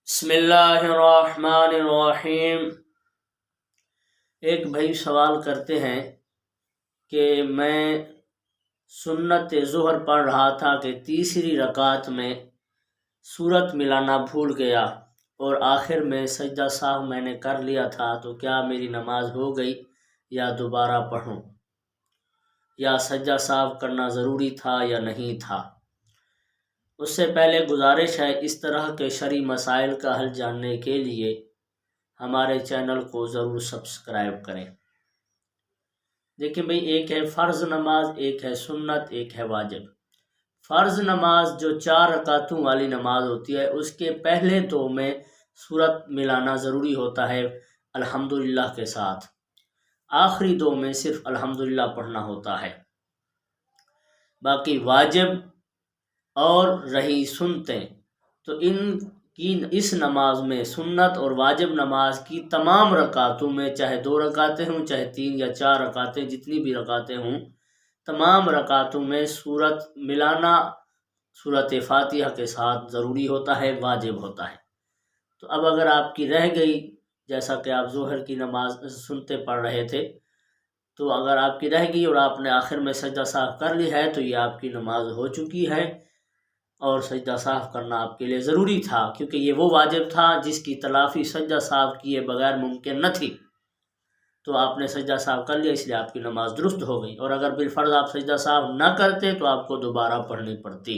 بسم اللہ الرحمن الرحیم۔ ایک بھائی سوال کرتے ہیں کہ میں سنت ظہر پڑھ رہا تھا کہ تیسری رکعت میں سورت ملانا بھول گیا اور آخر میں سجدہ سہو میں نے کر لیا تھا، تو کیا میری نماز ہو گئی یا دوبارہ پڑھوں، یا سجدہ سہو کرنا ضروری تھا یا نہیں تھا؟ اس سے پہلے گزارش ہے، اس طرح کے شرعی مسائل کا حل جاننے کے لیے ہمارے چینل کو ضرور سبسکرائب کریں۔ دیکھیں بھئی، ایک ہے فرض نماز، ایک ہے سنت، ایک ہے واجب۔ فرض نماز جو 4 رکعتوں والی نماز ہوتی ہے، اس کے پہلے 2 میں سورت ملانا ضروری ہوتا ہے الحمدللہ کے ساتھ، آخری 2 میں صرف الحمدللہ پڑھنا ہوتا ہے۔ باقی واجب اور رہی سنتیں، تو اس نماز میں سنت اور واجب نماز کی تمام رکعتوں میں، چاہے 2 رکعتیں ہوں، چاہے 3 یا 4 رکعتیں، جتنی بھی رکعتیں ہوں، تمام رکعتوں میں سورت ملانا سورت فاتحہ کے ساتھ ضروری ہوتا ہے، واجب ہوتا ہے۔ تو اب اگر آپ کی رہ گئی، جیسا کہ آپ ظہر کی نماز سنتے پڑھ رہے تھے، تو اگر آپ کی رہ گئی اور آپ نے آخر میں سجدہ سہو کر لی ہے، تو یہ آپ کی نماز ہو چکی ہے، اور سجدہ سہو کرنا آپ کے لیے ضروری تھا، کیونکہ یہ وہ واجب تھا جس کی تلافی سجدہ سہو کیے بغیر ممکن نہ تھی۔ تو آپ نے سجدہ سہو کر لیا، اس لیے آپ کی نماز درست ہو گئی، اور اگر بالفرض آپ سجدہ سہو نہ کرتے تو آپ کو دوبارہ پڑھنی پڑتی۔